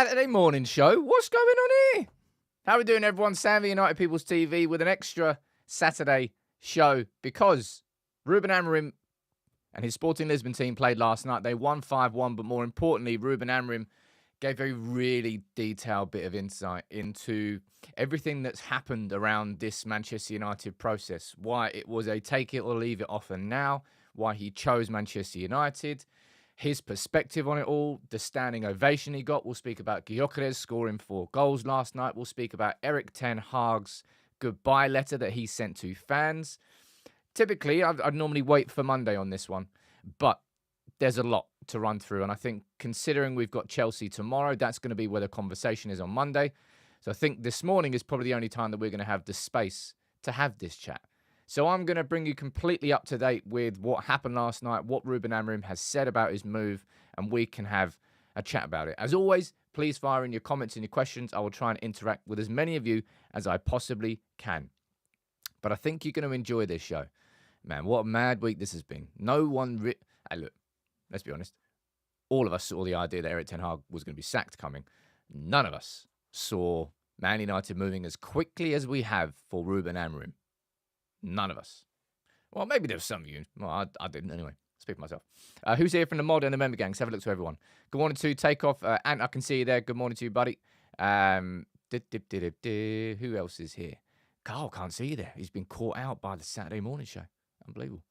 Saturday morning show. What's going on here? How are we doing, everyone? Sam, the United People's TV, with an extra Saturday show because Ruben Amorim and his Sporting Lisbon team played last night. They won 5-1, but more importantly, Ruben Amorim gave a really detailed bit of insight into everything that's happened around this Manchester United process, why it was a take it or leave it offer now, why he chose Manchester United, his perspective on it all, the standing ovation he got. We'll speak about Gyökeres scoring 4 goals last night. We'll speak about Erik Ten Hag's goodbye letter that he sent to fans. Typically, I'd normally wait for Monday on this one, but there's a lot to run through. And I think considering we've got Chelsea tomorrow, that's going to be where the conversation is on Monday. So I think this morning is probably the only time that we're going to have the space to have this chat. So I'm going to bring you completely up to date with what happened last night, what Ruben Amorim has said about his move, and we can have a chat about it. As always, please fire in your comments and your questions. I will try and interact with as many of you as I possibly can. But I think you're going to enjoy this show. Man, what a mad week this has been. No one... Hey, look, let's be honest. All of us saw the idea that Erik Ten Hag was going to be sacked coming. None of us saw Man United moving as quickly as we have for Ruben Amorim. None of us. Well, maybe there was some of you. Well, I didn't anyway. Speak for myself. Who's here from the mod and the member gangs? Have a look to everyone. Good morning to Takeoff. Ant, I can see you there. Good morning to you, buddy. Who else is here? Carl, can't see you there. He's been caught out by the Saturday morning show. Unbelievable.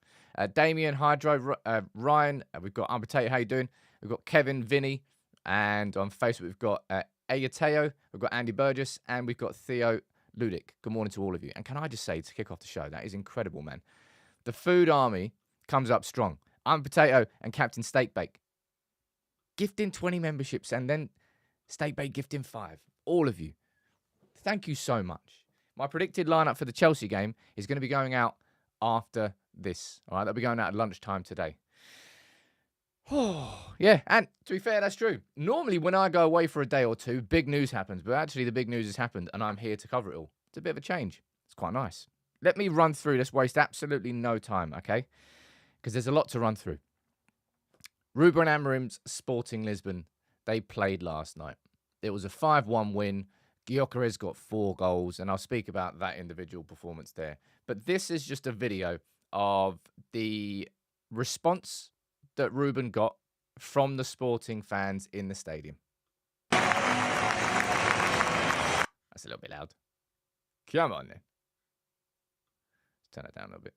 Damien, Hydro, Ryan. We've got Potato. How you doing? We've got Kevin, Vinny. And on Facebook, we've got Ayateo. We've got Andy Burgess. And we've got Theo Ludic. Good morning to all of you. And can I just say, to kick off the show, that is incredible, man. The food army comes up strong. I'm Potato and Captain Steakbake gifting 20 memberships, and then Steakbake gifting 5. All of you. Thank you so much. My predicted lineup for the Chelsea game is going to be going out after this. All right, that'll be going out at lunchtime today. Oh, yeah, and to be fair, that's true. Normally, when I go away for a day or two, big news happens. But actually, the big news has happened, and I'm here to cover it all. It's a bit of a change. It's quite nice. Let me run through this. Waste absolutely no time, okay? Because there's a lot to run through. Ruben Amorim's Sporting Lisbon, they played last night. It was a 5-1 win. Gyökeres got 4 goals, and I'll speak about that individual performance there. But this is just a video of the response that Ruben got from the Sporting fans in the stadium. That's a little bit loud. Come on then. Let's turn it down a little bit.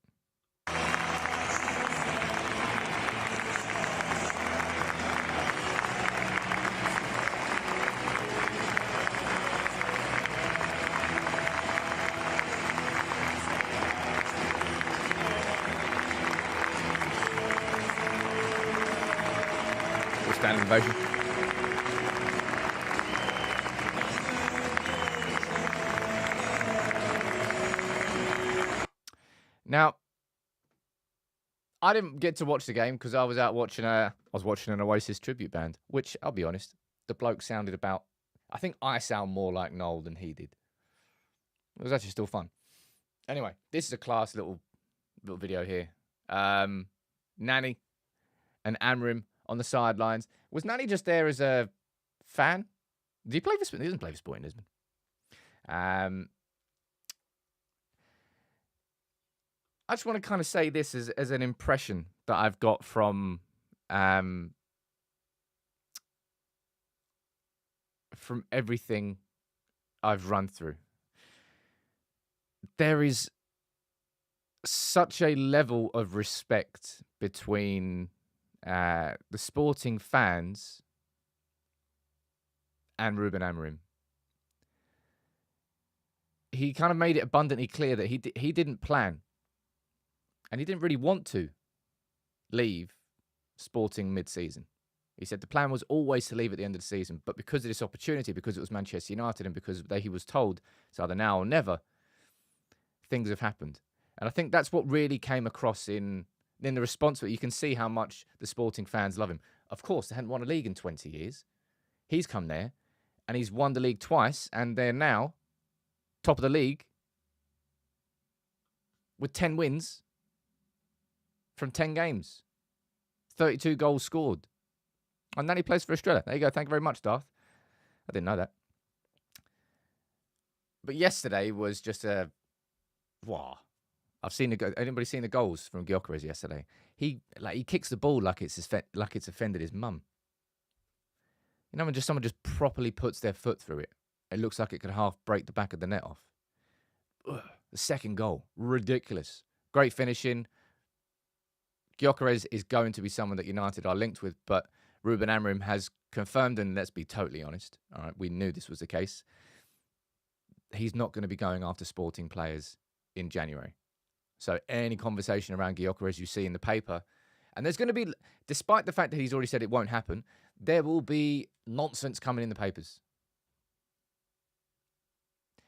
Standing ovation. Now, I didn't get to watch the game because I was out watching an Oasis tribute band, which, I'll be honest, the bloke sounded about... I think I sound more like Noel than he did. It was actually still fun. Anyway, this is a class little video here. Nani and Amorim on the sidelines. Was Nani just there as a fan? Did he play for Sporting? He doesn't play for Sporting Lisbon. I just want to kind of say this as an impression that I've got from everything I've run through. There is such a level of respect between the Sporting fans and Ruben Amorim. He kind of made it abundantly clear that he didn't plan, and he didn't really want to leave Sporting mid-season. He said the plan was always to leave at the end of the season, but because of this opportunity, because it was Manchester United, and because he was told it's either now or never, things have happened. And I think that's what really came across in the response to it. You can see how much the Sporting fans love him. Of course, they hadn't won a league in 20 years. He's come there, and he's won the league twice, and they're now top of the league with 10 wins from 10 games. 32 goals scored. And then he plays for Australia. There you go. Thank you very much, Darth. I didn't know that. But yesterday was just a wow. I've seen anybody seen the goals from Gyökeres yesterday? He kicks the ball like it's offended his mum. You know, when someone just properly puts their foot through it, it looks like it could half break the back of the net off. Ugh. The second goal, ridiculous. Great finishing. Gyökeres is going to be someone that United are linked with, but Ruben Amorim has confirmed, and let's be totally honest, all right, we knew this was the case. He's not going to be going after Sporting players in January. So any conversation around Gyökeres you see in the paper, and there's going to be, despite the fact that he's already said it won't happen, there will be nonsense coming in the papers.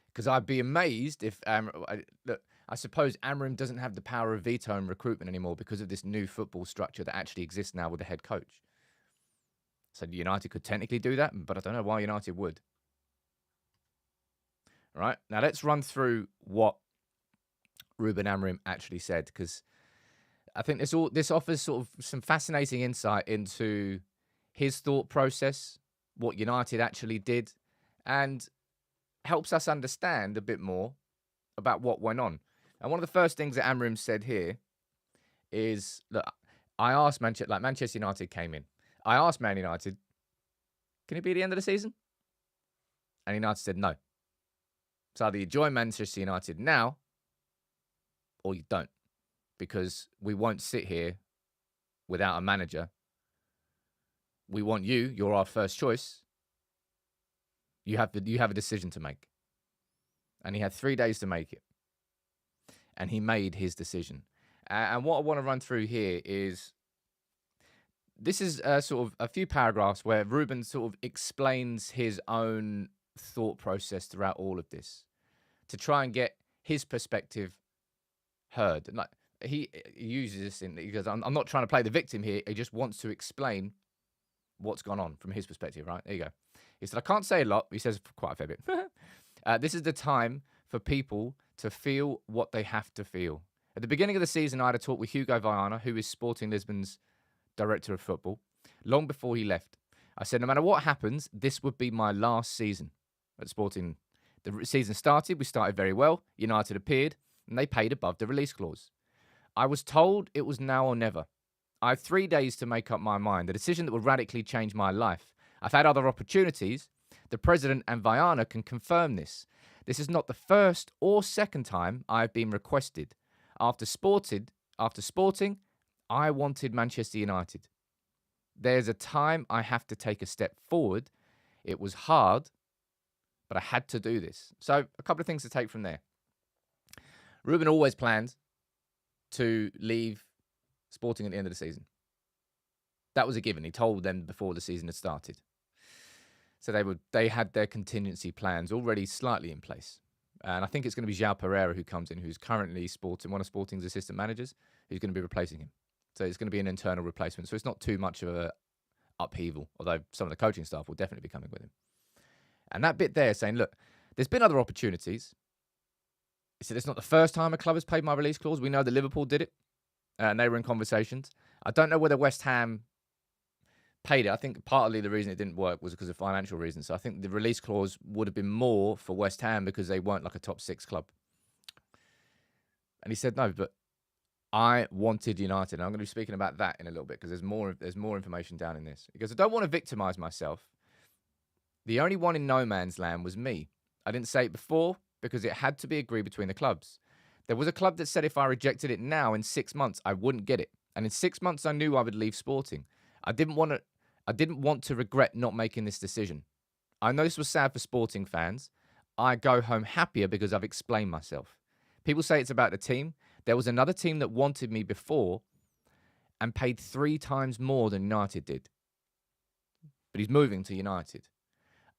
Because I'd be amazed if, look, I suppose Amorim doesn't have the power of veto in recruitment anymore because of this new football structure that actually exists now with the head coach. So United could technically do that, but I don't know why United would. All right, now let's run through what Ruben Amorim actually said, because I think this offers sort of some fascinating insight into his thought process, what United actually did, and helps us understand a bit more about what went on. And one of the first things that Amorim said here is, look, I asked Manchester United came in. I asked Man United, can it be the end of the season? And United said no. So either you join Manchester United now or you don't, because we won't sit here without a manager. We want you. You're our first choice. You have a decision to make. And he had 3 days to make it. And he made his decision. And what I want to run through here is, this is sort of a few paragraphs where Ruben sort of explains his own thought process throughout all of this to try and get his perspective heard. And he uses this because I'm not trying to play the victim here. He just wants to explain what's gone on from his perspective, right? There you go. He said, I can't say a lot. He says quite a fair bit. This is the time for people to feel what they have to feel. At the beginning of the season, I had a talk with Hugo Viana, who is Sporting Lisbon's director of football, long before he left. I said, no matter what happens, this would be my last season at Sporting. The season started, we started very well. United appeared, and they paid above the release clause. I was told it was now or never. I have 3 days to make up my mind, a decision that will radically change my life. I've had other opportunities. The president and Viana can confirm this. This is not the first or second time I have been requested. After Sporting, I wanted Manchester United. There's a time I have to take a step forward. It was hard, but I had to do this. So a couple of things to take from there. Ruben always planned to leave Sporting at the end of the season. That was a given. He told them before the season had started. So they had their contingency plans already slightly in place. And I think it's going to be João Pereira who comes in, who's currently one of Sporting's assistant managers, who's going to be replacing him. So it's going to be an internal replacement. So it's not too much of a upheaval, although some of the coaching staff will definitely be coming with him. And that bit there saying, look, there's been other opportunities. He said, it's not the first time a club has paid my release clause. We know that Liverpool did it, and they were in conversations. I don't know whether West Ham paid it. I think partly the reason it didn't work was because of financial reasons. So I think the release clause would have been more for West Ham because they weren't like a top 6 club. And he said, no, but I wanted United. And I'm going to be speaking about that in a little bit because there's more information down in this. Because I don't want to victimize myself. The only one in no man's land was me. I didn't say it before because it had to be agreed between the clubs. There was a club that said if I rejected it now in 6 months, I wouldn't get it. And in 6 months, I knew I would leave Sporting. I didn't want to regret not making this decision. I know this was sad for Sporting fans. I go home happier because I've explained myself. People say it's about the team. There was another team that wanted me before and paid 3 times more than United did. But he's moving to United.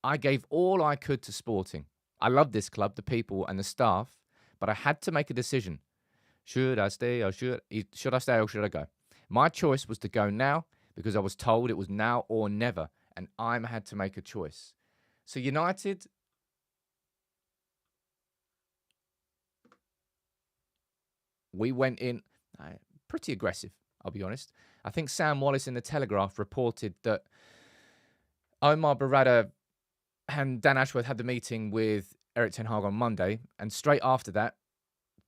I gave all I could to Sporting. I love this club, the people and the staff, but I had to make a decision. Should I stay or should I go? My choice was to go now because I was told it was now or never, and I had to make a choice. So United, we went in pretty aggressive, I'll be honest. I think Sam Wallace in the Telegraph reported that Omar Barada And Dan Ashworth had the meeting with Erik Ten Hag on Monday. And straight after that,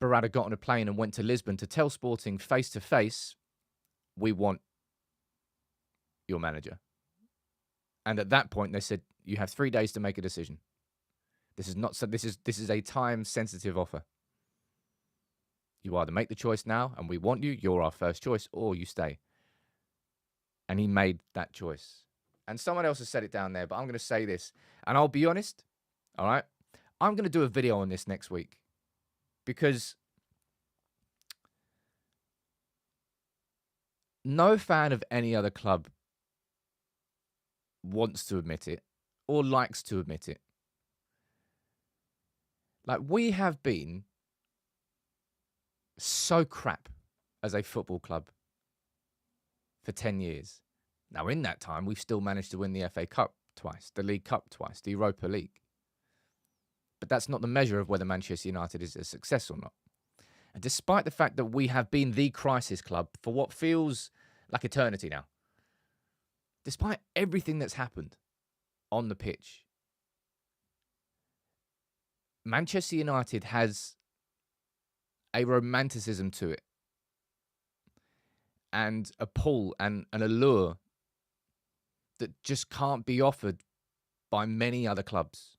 Barada got on a plane and went to Lisbon to tell Sporting face-to-face, we want your manager. And at that point, they said, you have 3 days to make a decision. This is a time-sensitive offer. You either make the choice now, and we want you, you're our first choice, or you stay. And he made that choice. And someone else has said it down there, but I'm going to say this. And I'll be honest, all right? I'm going to do a video on this next week. Because no fan of any other club wants to admit it or likes to admit it. Like, we have been so crap as a football club for 10 years. Now, in that time, we've still managed to win the FA Cup twice, the League Cup twice, the Europa League. But that's not the measure of whether Manchester United is a success or not. And despite the fact that we have been the crisis club for what feels like eternity now, despite everything that's happened on the pitch, Manchester United has a romanticism to it and a pull and an allure that just can't be offered by many other clubs.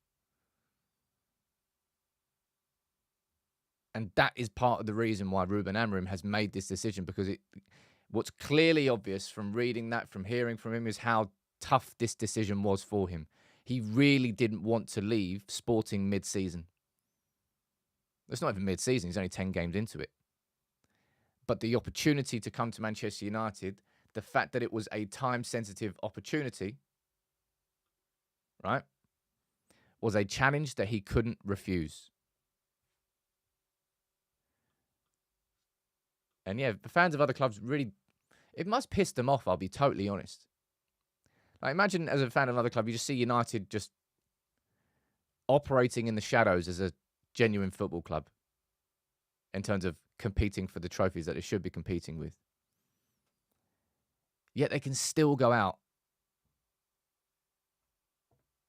And that is part of the reason why Ruben Amorim has made this decision, because what's clearly obvious from reading that, from hearing from him, is how tough this decision was for him. He really didn't want to leave Sporting mid-season. It's not even mid-season. He's only 10 games into it. But the opportunity to come to Manchester United, the fact that it was a time-sensitive opportunity, right, was a challenge that he couldn't refuse. And yeah, the fans of other clubs really, it must piss them off, I'll be totally honest. Like, imagine as a fan of another club, you just see United just operating in the shadows as a genuine football club in terms of competing for the trophies that they should be competing with. Yet they can still go out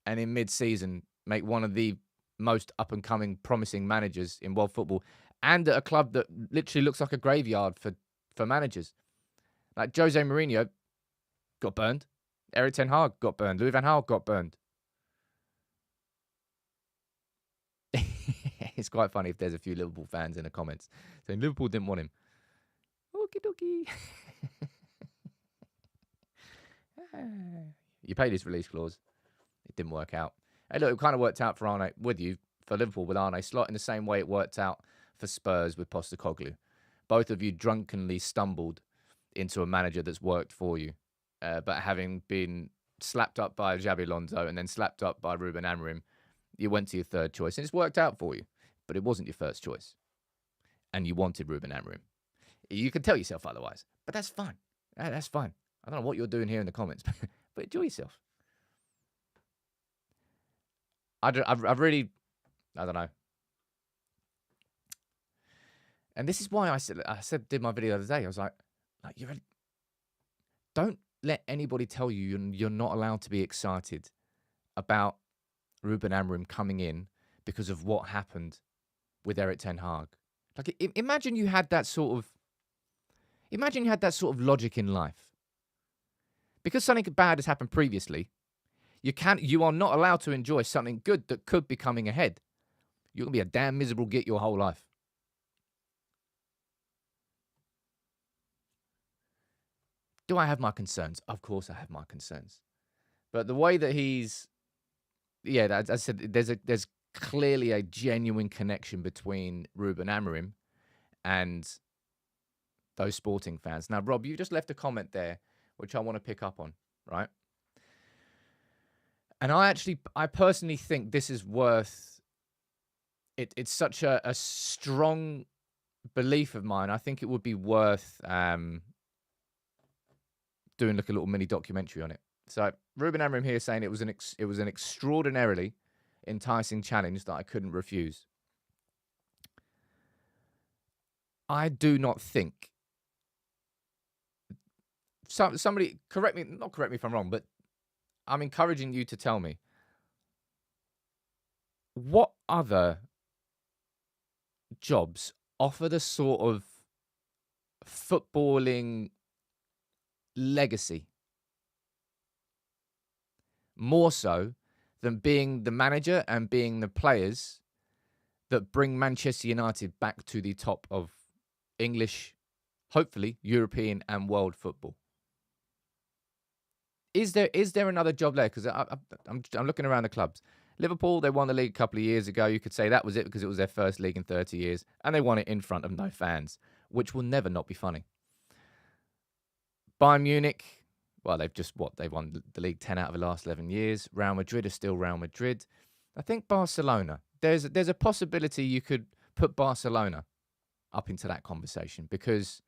and in mid-season make one of the most up-and-coming promising managers in world football, and at a club that literally looks like a graveyard for managers. Like Jose Mourinho got burned. Erik Ten Hag got burned. Louis van Gaal got burned. It's quite funny if there's a few Liverpool fans in the comments saying Liverpool didn't want him. Okie dokie. You paid his release clause. It didn't work out. Hey, look, it kind of worked out for Arne with you, for Liverpool with Arne Slot, in the same way it worked out for Spurs with Postecoglou. Both of you drunkenly stumbled into a manager that's worked for you, but having been slapped up by Xabi Alonso and then slapped up by Ruben Amorim, you went to your third choice, and it's worked out for you. But it wasn't your first choice. And you wanted Ruben Amorim. You can tell yourself otherwise, but that's fine. That's fine. I don't know what you're doing here in the comments, but enjoy yourself. I really, I don't know. And this is why I did my video the other day. I was like you really don't let anybody tell you you're not allowed to be excited about Ruben Amorim coming in because of what happened with Erik Ten Hag. Like, imagine you had that sort of logic in life. Because something bad has happened previously, you are not allowed to enjoy something good that could be coming ahead. You're going to be a damn miserable git your whole life. Do I have my concerns? Of course I have my concerns. But the way that as I said, there's clearly a genuine connection between Ruben Amorim and those Sporting fans. Now, Rob, you just left a comment there, which I want to pick up on, right? And I personally think this is worth it. It's such a strong belief of mine. I think it would be worth doing like a little mini documentary on it. So Ruben Amorim here saying it was an extraordinarily enticing challenge that I couldn't refuse. I do not think somebody not correct me if I'm wrong, but I'm encouraging you to tell me. what other jobs offer the sort of footballing legacy more so than being the manager and being the players that bring Manchester United back to the top of English, hopefully European and world football? Is there another job there? Because I'm looking around the clubs. Liverpool, they won the league a couple of years ago. You could say that was it because it was their first league in 30 years. And they won it in front of no fans, which will never not be funny. Bayern Munich, well, they've won the league 10 out of the last 11 years. Real Madrid is still Real Madrid. I think Barcelona, there's a possibility you could put Barcelona up into that conversation because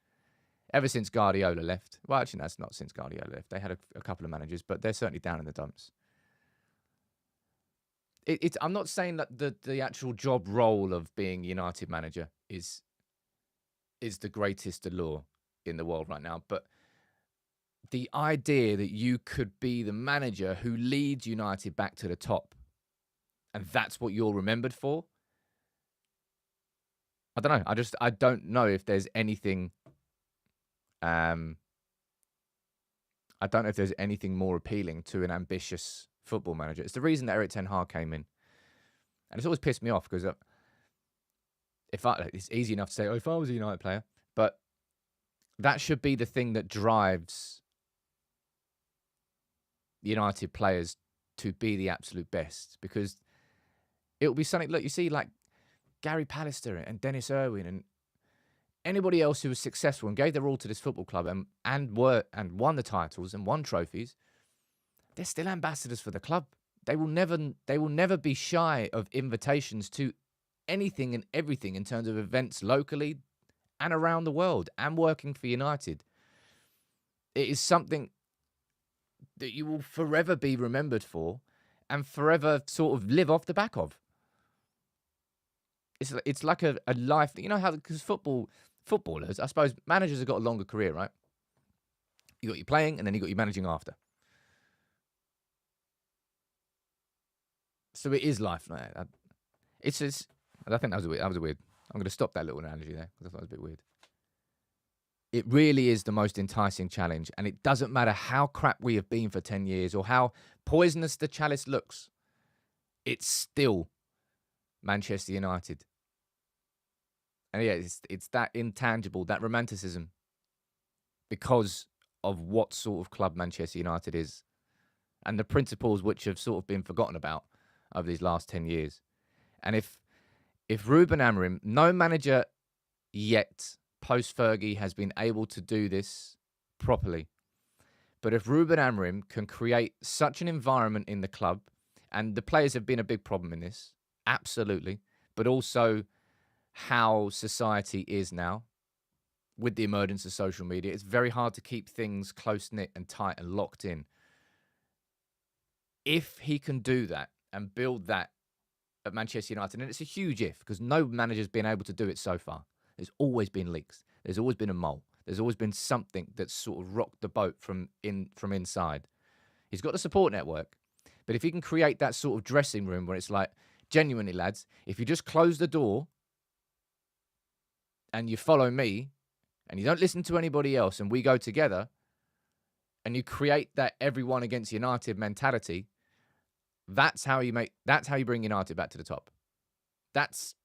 ever since Guardiola left, well, actually, that's not since Guardiola left. They had a couple of managers, but they're certainly down in the dumps. I'm not saying that the actual job role of being United manager is the greatest allure in the world right now, but the idea that you could be the manager who leads United back to the top, and that's what you're remembered for. I don't know. I don't know if there's anything. I don't know if there's anything more appealing to an ambitious football manager. It's the reason that Erik Tenho came in, and it's always pissed me off because it's easy enough to say, "Oh, if I was a United player," but that should be the thing that drives United players to be the absolute best, because it will be something. Look, you see, like Gary Pallister and Dennis Irwin and anybody else who was successful and gave their all to this football club and won the titles and won trophies, they're still ambassadors for the club. They will never be shy of invitations to anything and everything in terms of events locally and around the world and working for United. It is something that you will forever be remembered for and forever sort of live off the back of. It's like a life, you know how, because footballers, I suppose managers have got a longer career, right? You got your playing and then you got your managing after. So it is life like that. I think that was weird. I'm going to stop that little analogy there because I thought it was a bit weird. It really is the most enticing challenge, and it doesn't matter how crap we have been for 10 years or how poisonous the chalice looks. It's still Manchester United. And yeah, it's that intangible, that romanticism, because of what sort of club Manchester United is and the principles which have sort of been forgotten about over these last 10 years. And if Ruben Amorim, no manager yet post-Fergie has been able to do this properly, but if Ruben Amorim can create such an environment in the club, and the players have been a big problem in this, absolutely, but also how society is now with the emergence of social media, it's very hard to keep things close-knit and tight and locked in. If he can do that and build that at Manchester United, and it's a huge if, because no manager's been able to do it so far. There's always been leaks. There's always been a mole. There's always been something that's sort of rocked the boat from inside. He's got the support network, but if he can create that sort of dressing room where it's like, genuinely, lads, if you just close the door and you follow me and you don't listen to anybody else and we go together and you create that everyone against United mentality, that's how you bring United back to the top. That's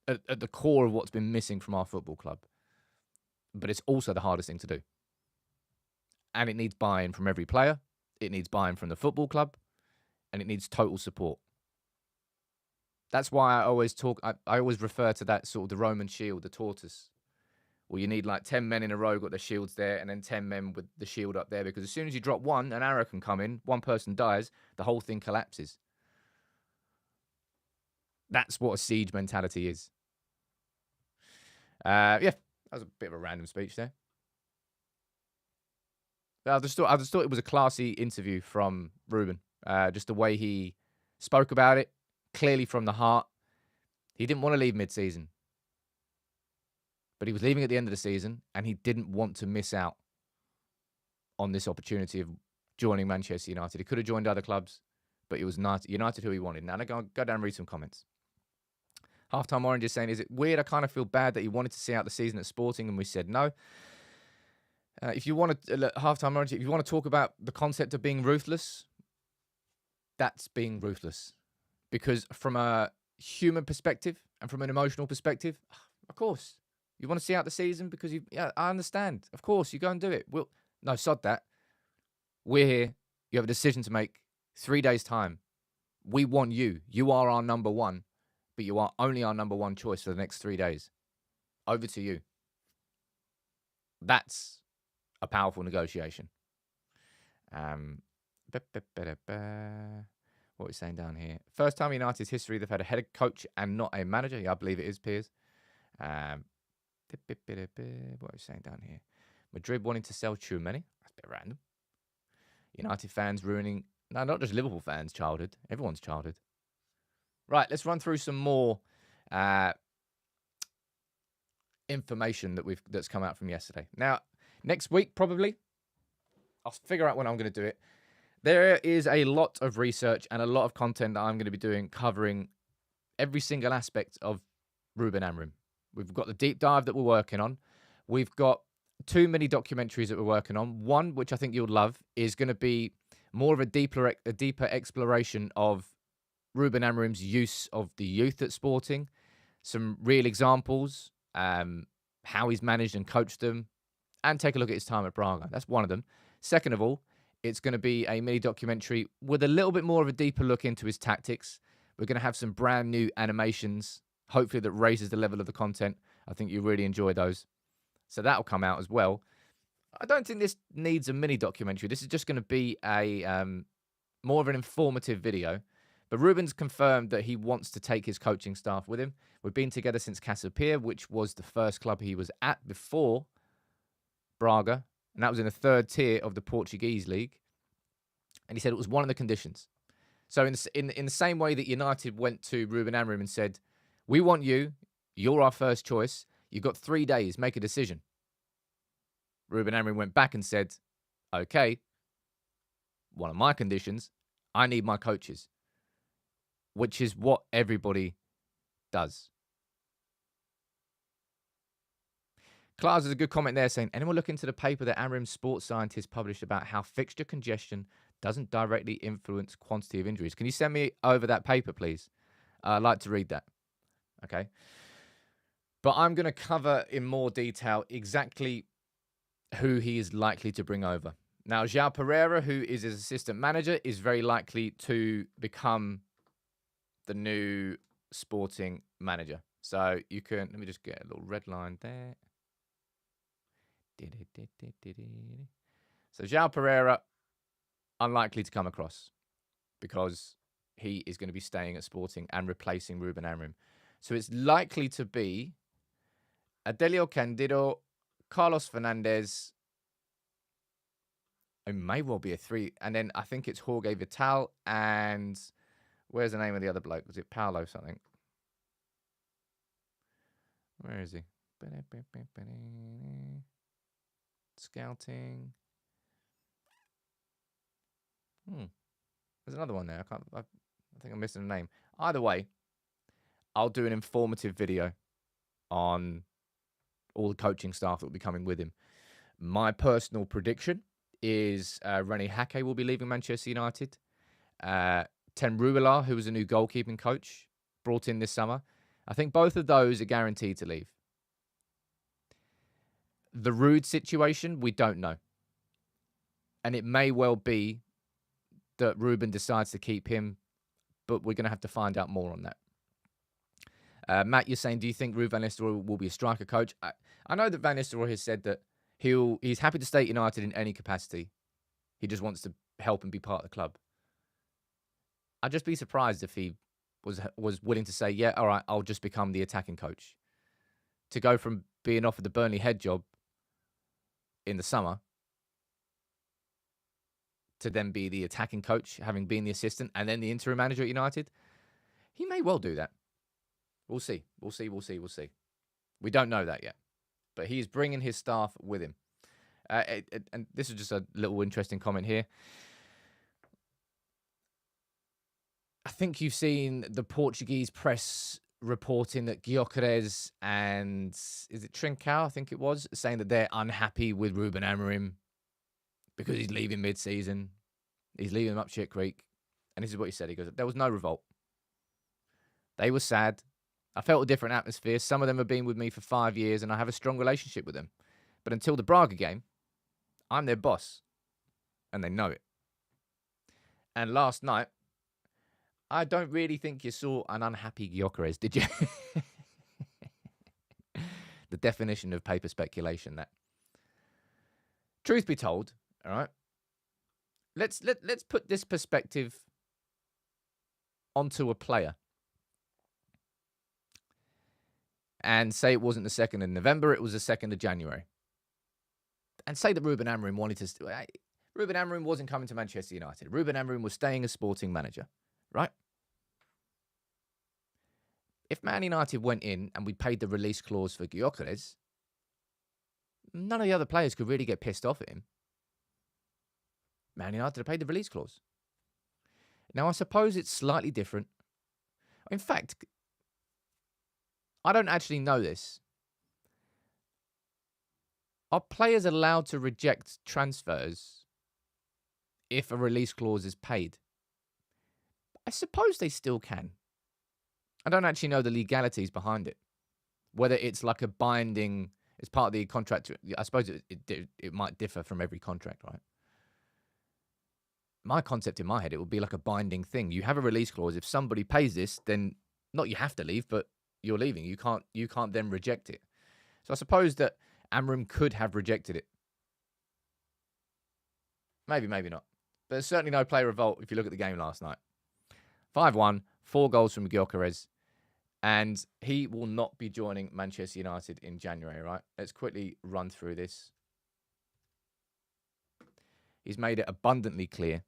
at the core of what's been missing from our football club. But it's also the hardest thing to do. And it needs buy-in from every player. It needs buy-in from the football club. And it needs total support. That's why I always refer to that sort of the Roman shield, the tortoise, where you need like 10 men in a row got their shields there and then 10 men with the shield up there, because as soon as you drop one, an arrow can come in, one person dies, the whole thing collapses. That's what a siege mentality is. Yeah, that was a bit of a random speech there. I just thought it was a classy interview from Ruben. Just the way he spoke about it, clearly from the heart. He didn't want to leave mid-season, but he was leaving at the end of the season, and he didn't want to miss out on this opportunity of joining Manchester United. He could have joined other clubs, but it was United who he wanted. Now, go down and read some comments. Halftime Orange is saying, is it weird? I kind of feel bad that he wanted to see out the season at Sporting and we said no. If you want to, Halftime Orange, if you want to talk about the concept of being ruthless, that's being ruthless. Because from a human perspective and from an emotional perspective, of course, you want to see out the season because I understand. Of course, you go and do it. No, sod that. We're here. You have a decision to make. 3 days' time. We want you. You are our number one, but you are only our number one choice for the next 3 days. Over to you. That's a powerful negotiation. What are we saying down here? First time in United's history they've had a head coach and not a manager. Yeah, I believe it is, Piers. What are we saying down here? Madrid wanting to sell Tchouameni. That's a bit random. United fans ruining... No, not just Liverpool fans' childhood. Everyone's childhood. Right, let's run through some more information that's come out from yesterday. Now, next week, probably, I'll figure out when I'm going to do it. There is a lot of research and a lot of content that I'm going to be doing covering every single aspect of Ruben Amorim. We've got the deep dive that we're working on. We've got 2 mini documentaries that we're working on. One, which I think you'll love, is going to be more of a deeper exploration of Ruben Amorim's use of the youth at Sporting. Some real examples, how he's managed and coached them, and take a look at his time at Braga. That's one of them. Second of all, it's going to be a mini documentary with a little bit more of a deeper look into his tactics. We're going to have some brand new animations, hopefully that raises the level of the content. I think you really enjoy those. So that'll come out as well. I don't think this needs a mini documentary. This is just going to be a more of an informative video. But Ruben's confirmed that he wants to take his coaching staff with him. We've been together since Casapia, which was the first club he was at before Braga. And that was in the 3rd tier of the Portuguese league. And he said it was one of the conditions. So in the same way that United went to Ruben Amorim and said, we want you. You're our first choice. You've got 3 days. Make a decision. Ruben Amorim went back and said, okay, one of my conditions, I need my coaches, which is what everybody does. Klaus has a good comment there saying, anyone look into the paper that Amorim's sports scientist published about how fixture congestion doesn't directly influence quantity of injuries? Can you send me over that paper, please? I'd like to read that. Okay. But I'm going to cover in more detail exactly who he is likely to bring over. Now, João Pereira, who is his assistant manager, is very likely to become the new Sporting manager. So you can, let me just get a little red line there. So João Pereira, unlikely to come across because he is going to be staying at Sporting and replacing Ruben Amorim. So it's likely to be Adelio Candido, Carlos Fernandez. It may well be a 3. And then I think it's Jorge Vital and where's the name of the other bloke? Was it Paolo something? Where is he? Scouting. There's another one there. I think I'm missing a name. Either way, I'll do an informative video on all the coaching staff that will be coming with him. My personal prediction is René Hake will be leaving Manchester United. Tenho Rubelar, who was a new goalkeeping coach, brought in this summer. I think both of those are guaranteed to leave. The Rude situation, we don't know. And it may well be that Ruben decides to keep him, but we're going to have to find out more on that. Matt, you're saying, do you think Ruud van Nistelrooy will be a striker coach? I know that Van Nistelrooy has said that he's happy to stay at United in any capacity. He just wants to help and be part of the club. I'd just be surprised if he was willing to say, yeah, all right, I'll just become the attacking coach. To go from being offered the Burnley head job in the summer to then be the attacking coach, having been the assistant and then the interim manager at United, he may well do that. We'll see. We'll see. We don't know that yet. But he's bringing his staff with him. And this is just a little interesting comment here. I think you've seen the Portuguese press reporting that Gyökeres and, is it Trincao, I think it was, saying that they're unhappy with Ruben Amorim because he's leaving mid-season. He's leaving them up shit creek. And this is what he said. He goes, there was no revolt. They were sad. I felt a different atmosphere. Some of them have been with me for 5 years and I have a strong relationship with them. But until the Braga game, I'm their boss. And they know it. And last night, I don't really think you saw an unhappy Gyökeres, did you? The definition of paper speculation, that. Truth be told, all right, let's put this perspective onto a player. And say it wasn't the 2nd of November, it was the 2nd of January. And say that Ruben Amorim wanted to... Ruben Amorim wasn't coming to Manchester United. Ruben Amorim was staying as sporting manager, right? If Man United went in and we paid the release clause for Gyökeres, none of the other players could really get pissed off at him. Man United have paid the release clause. Now, I suppose it's slightly different. In fact, I don't actually know this. Are players allowed to reject transfers if a release clause is paid? I suppose they still can. I don't actually know the legalities behind it. Whether it's like a binding, it's part of the contract. I suppose it might differ from every contract, right? My concept in my head, it would be like a binding thing. You have a release clause. If somebody pays this, then not you have to leave, but you're leaving. You can't then reject it. So I suppose that Amorim could have rejected it. Maybe, maybe not. But there's certainly no player revolt if you look at the game last night. 5-1, 4 goals from Gyökeres. And he will not be joining Manchester United in January, right? Let's quickly run through this. He's made it abundantly clear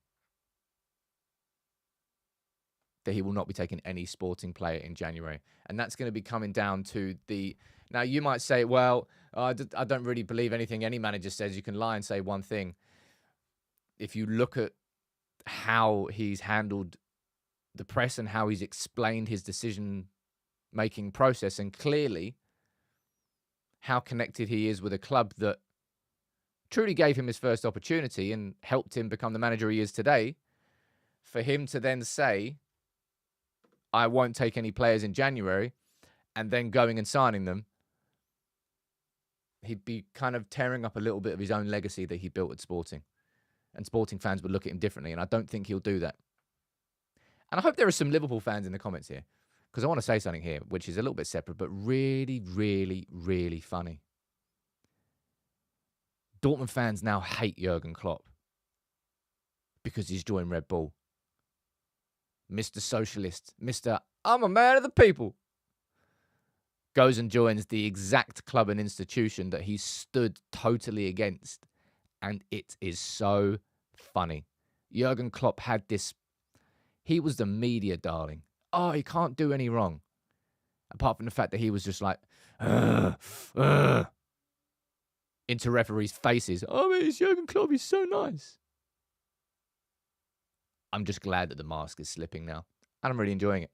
that he will not be taking any sporting player in January. And that's going to be coming down to the... Now, you might say, well, I don't really believe anything any manager says. You can lie and say one thing. If you look at how he's handled the press and how he's explained his decision-making process, and clearly how connected he is with a club that truly gave him his first opportunity and helped him become the manager he is today, for him to then say, I won't take any players in January, and then going and signing them, he'd be kind of tearing up a little bit of his own legacy that he built at Sporting. And Sporting fans would look at him differently, and I don't think he'll do that. And I hope there are some Liverpool fans in the comments here, because I want to say something here, which is a little bit separate, but really, really, really funny. Dortmund fans now hate Jurgen Klopp because he's joined Red Bull. Mr. Socialist, Mr. I'm a man of the people, goes and joins the exact club and institution that he stood totally against. And it is so funny. Jurgen Klopp had this... He was the media darling. Oh, he can't do any wrong. Apart from the fact that he was just like... into referees' faces. Oh, it's Jurgen Klopp. He's so nice. I'm just glad that the mask is slipping now. And I'm really enjoying it.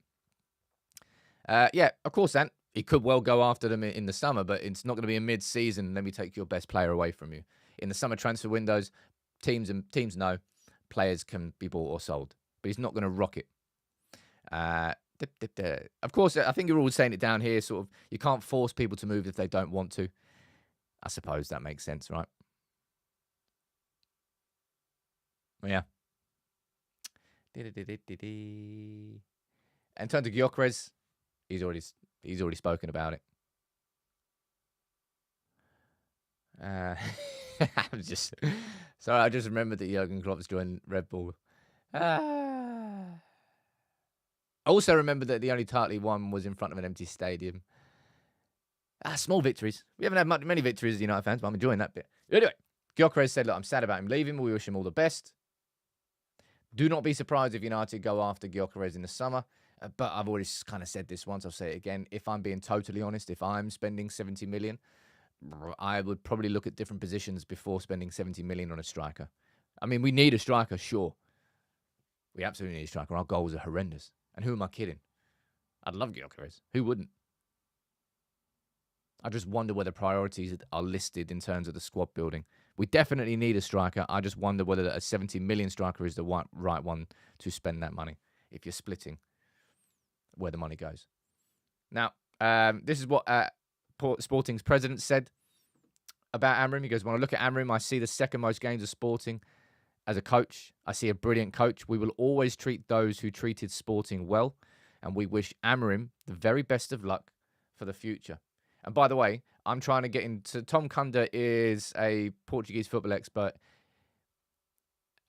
Yeah, of course, Dan. He could well go after them in the summer, but it's not going to be a mid-season. Let me take your best player away from you. In the summer transfer windows, teams know players can be bought or sold. But he's not going to rock it. Of course, I think you're all saying it down here, sort of, you can't force people to move if they don't want to. I suppose that makes sense, right? Yeah. In terms of Gyökeres, he's already spoken about it. I'm just sorry. I just remembered that Jurgen Klopp's joined Red Bull. I also remember that the only title he won was in front of an empty stadium. Small victories. We haven't had many victories as United fans, but I'm enjoying that bit. Anyway, Gyökeres said, look, I'm sad about him leaving. We wish him all the best. Do not be surprised if United go after Gyökeres in the summer. But I've already kind of said this once. I'll say it again. If I'm being totally honest, if I'm spending 70 million, I would probably look at different positions before spending 70 million on a striker. I mean, we need a striker, sure. We absolutely need a striker. Our goals are horrendous. And who am I kidding? I'd love Gyökeres. Who wouldn't? I just wonder whether priorities are listed in terms of the squad building. We definitely need a striker. I just wonder whether a 70 million striker is the right one to spend that money if you're splitting where the money goes. Now, this is what Sporting's president said about Amorim. He goes, when I look at Amorim, I see the second most games of Sporting as a coach. I see a brilliant coach. We will always treat those who treated Sporting well, and we wish Amorim the very best of luck for the future. And by the way, I'm trying to get into... Tom Kunda is a Portuguese football expert,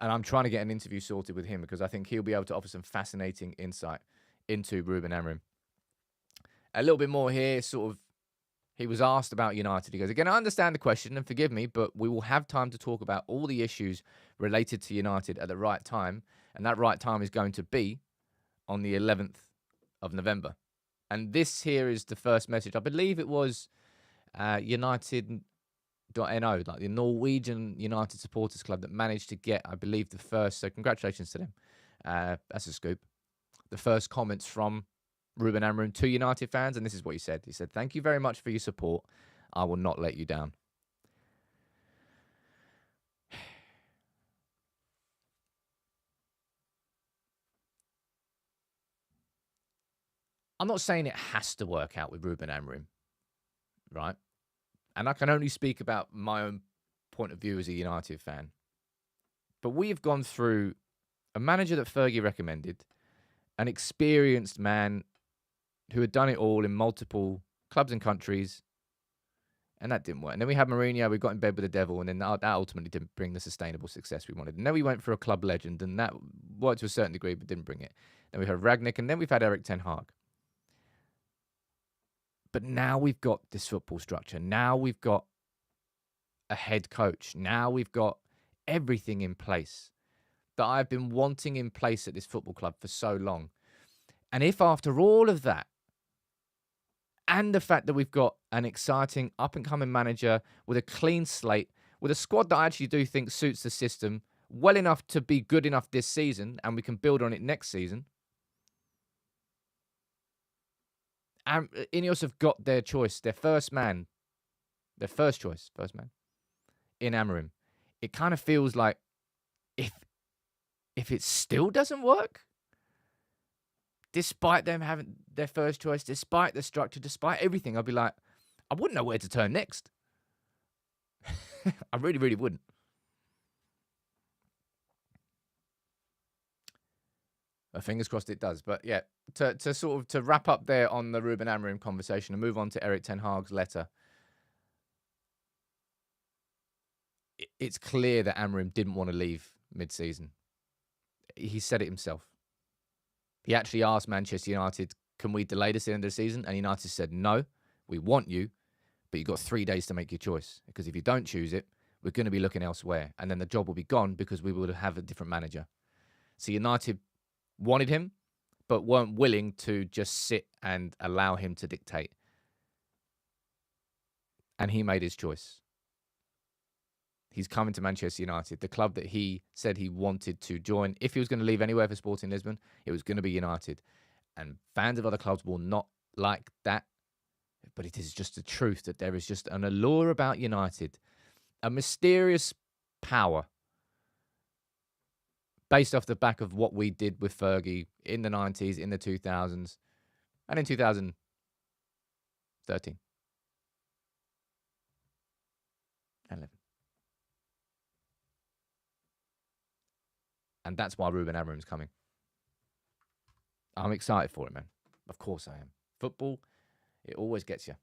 and I'm trying to get an interview sorted with him because I think he'll be able to offer some fascinating insight into Ruben Amorim. A little bit more here, sort of, he was asked about United. He goes, again, I understand the question, and forgive me, but we will have time to talk about all the issues related to United at the right time, and that right time is going to be on the 11th of November. And this here is the first message. I believe it was United.no, like the Norwegian United Supporters Club, that managed to get, I believe, the first. So congratulations to them. That's a scoop. The first comments from Ruben Amorim to United fans. And this is what he said. He said, thank you very much for your support. I will not let you down. I'm not saying it has to work out with Ruben Amorim, right? And I can only speak about my own point of view as a United fan. But we have gone through a manager that Fergie recommended, an experienced man who had done it all in multiple clubs and countries, and that didn't work. And then we had Mourinho, we got in bed with the devil, and then that ultimately didn't bring the sustainable success we wanted. And then we went for a club legend, and that worked to a certain degree, but didn't bring it. Then we had Ragnick, and then we've had Erik Tenho. But now we've got this football structure. Now we've got a head coach. Now we've got everything in place that I've been wanting in place at this football club for so long. And if after all of that, and the fact that we've got an exciting up-and-coming manager with a clean slate, with a squad that I actually do think suits the system well enough to be good enough this season, and we can build on it next season, and Ineos have got their choice, their first man in Amorim. It kind of feels like if it still doesn't work, despite them having their first choice, despite the structure, despite everything, I'd be like, I wouldn't know where to turn next. I really, really wouldn't. Fingers crossed it does. But yeah, to wrap up there on the Ruben Amorim conversation and move on to Erik Ten Hag's letter. It's clear that Amorim didn't want to leave mid-season. He said it himself. He actually asked Manchester United, can we delay this at the end of the season? And United said, no, we want you, but you've got 3 days to make your choice. Because if you don't choose it, we're going to be looking elsewhere. And then the job will be gone because we will have a different manager. So United wanted him, but weren't willing to just sit and allow him to dictate. And he made his choice. He's coming to Manchester United, the club that he said he wanted to join. If he was going to leave anywhere for Sporting Lisbon, it was going to be United. And fans of other clubs will not like that. But it is just the truth that there is just an allure about United, a mysterious power based off the back of what we did with Fergie in the 90s, in the 2000s, and in 2013. 11. And that's why Ruben Amorim's coming. I'm excited for it, man. Of course I am. Football, it always gets you.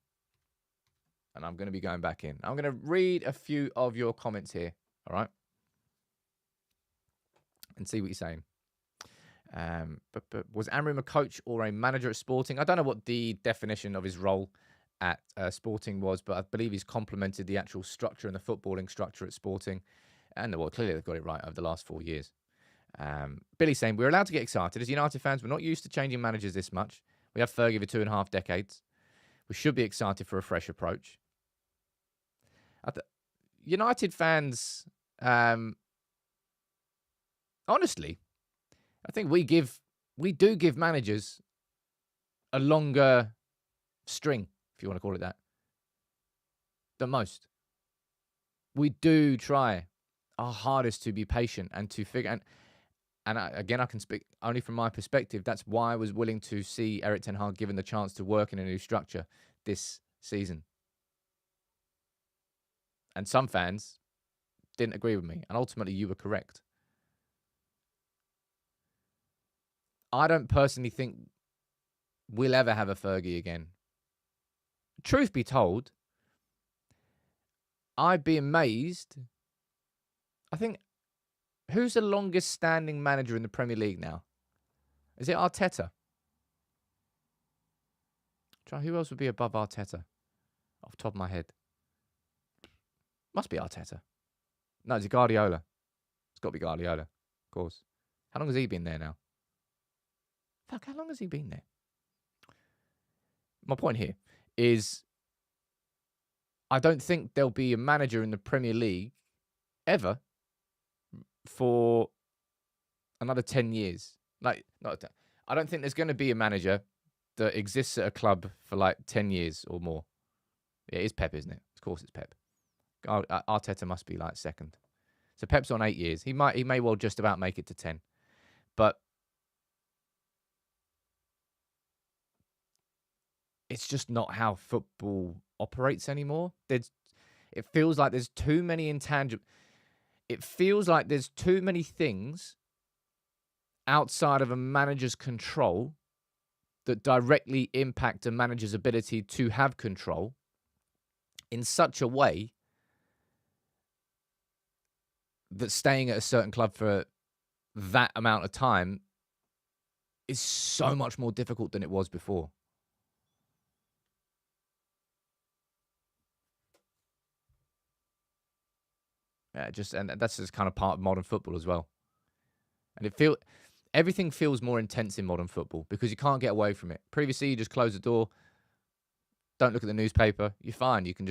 And I'm going to be going back in. I'm going to read a few of your comments here, all right? And see what you're saying. But was Amorim a coach or a manager at Sporting? I don't know what the definition of his role at Sporting was, but I believe he's complemented the actual structure and the footballing structure at Sporting. And, well, clearly they've got it right over the last 4 years. Billy saying, we're allowed to get excited. As United fans, we're not used to changing managers this much. We have Fergie for 2.5 decades. We should be excited for a fresh approach. United fans, honestly, I think we do give managers a longer string, if you want to call it that, than most. We do try our hardest to be patient and to figure. And again, I can speak only from my perspective. That's why I was willing to see Erik Tenho given the chance to work in a new structure this season. And some fans didn't agree with me. And ultimately, you were correct. I don't personally think we'll ever have a Fergie again. Truth be told, I'd be amazed. I think, who's the longest standing manager in the Premier League now? Is it Arteta? Who else would be above Arteta? Off the top of my head. Must be Arteta. No, it's Guardiola. It's got to be Guardiola, of course. How long has he been there now? Fuck, how long has he been there? My point here is I don't think there'll be a manager in the Premier League ever for another 10 years. I don't think there's going to be a manager that exists at a club for like 10 years or more. Yeah, it is Pep, isn't it? Of course it's Pep. Arteta must be like second. So Pep's on 8 years. He may well just about make it to 10. But it's just not how football operates anymore. It feels like there's too many intangible. It feels like there's too many things outside of a manager's control that directly impact a manager's ability to have control in such a way that staying at a certain club for that amount of time is so much more difficult than it was before. And that's just kind of part of modern football as well. And everything feels more intense in modern football because you can't get away from it. Previously, you just close the door, don't look at the newspaper, you're fine. You can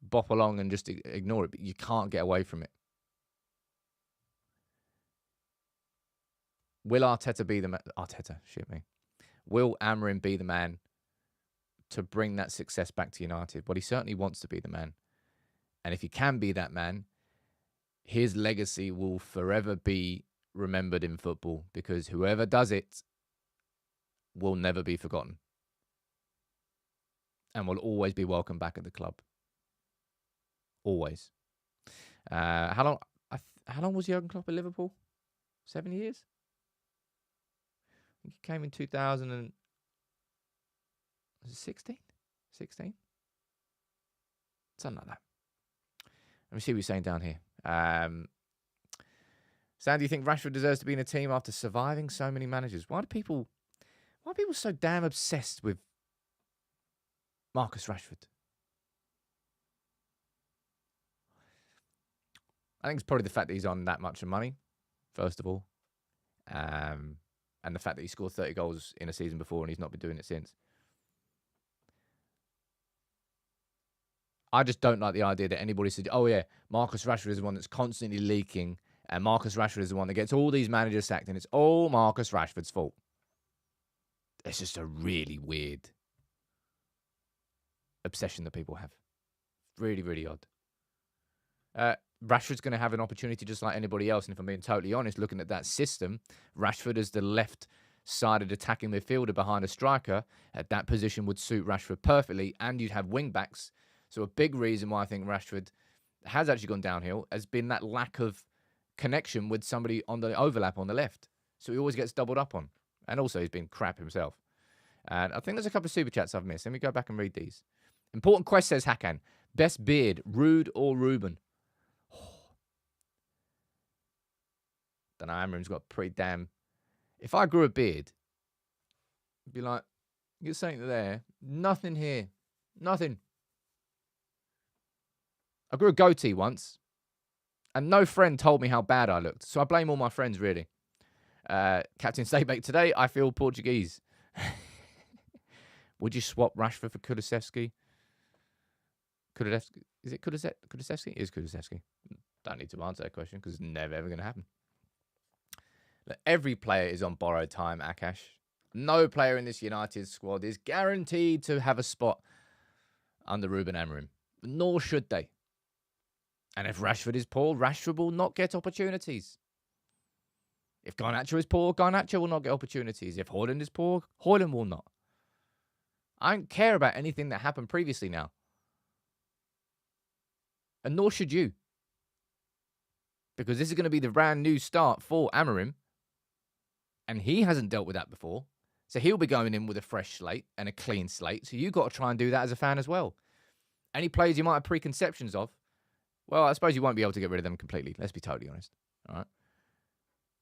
bop along and just ignore it, but you can't get away from it. Will Arteta be the man? Will Amorim be the man to bring that success back to United? Well, he certainly wants to be the man. And if he can be that man, his legacy will forever be remembered in football because whoever does it will never be forgotten and will always be welcome back at the club. Always. How long was Jurgen Klopp at Liverpool? 7 years? I think he came in 2016? 16? Something like that. Let me see what you're saying down here. Sam, do you think Rashford deserves to be in a team after surviving so many managers? Why are people so damn obsessed with Marcus Rashford? I think it's probably the fact that he's on that much money, first of all. And the fact that he scored 30 goals in a season before and he's not been doing it since. I just don't like the idea that anybody said, oh yeah, Marcus Rashford is the one that's constantly leaking and Marcus Rashford is the one that gets all these managers sacked and it's all Marcus Rashford's fault. It's just a really weird obsession that people have. Really, really odd. Rashford's going to have an opportunity just like anybody else. And if I'm being totally honest, looking at that system, Rashford as the left-sided attacking midfielder behind a striker, at that position would suit Rashford perfectly. And you'd have wing-backs. So a big reason why I think Rashford has actually gone downhill has been that lack of connection with somebody on the overlap on the left. So he always gets doubled up on. And also he's been crap himself. And I think there's a couple of super chats I've missed. Let me go back and read these. Important quest, says Hakan. Best beard, Rude or Ruben? Don't know, Amorim's got pretty damn... If I grew a beard, I'd be like, get something there. Nothing here. Nothing. I grew a goatee once, and no friend told me how bad I looked. So I blame all my friends, really. Captain Steakbake, today I feel Portuguese. Would you swap Rashford for Kulusevski? Is it Kulusevski? It is Kulusevski. Don't need to answer that question because it's never, ever going to happen. Look, every player is on borrowed time, Akash. No player in this United squad is guaranteed to have a spot under Ruben Amorim, nor should they. And if Rashford is poor, Rashford will not get opportunities. If Garnacho is poor, Garnacho will not get opportunities. If Haaland is poor, Haaland will not. I don't care about anything that happened previously now. And nor should you. Because this is going to be the brand new start for Amorim. And he hasn't dealt with that before. So he'll be going in with a fresh slate and a clean slate. So you've got to try and do that as a fan as well. Any players you might have preconceptions of, well, I suppose you won't be able to get rid of them completely. Let's be totally honest. All right.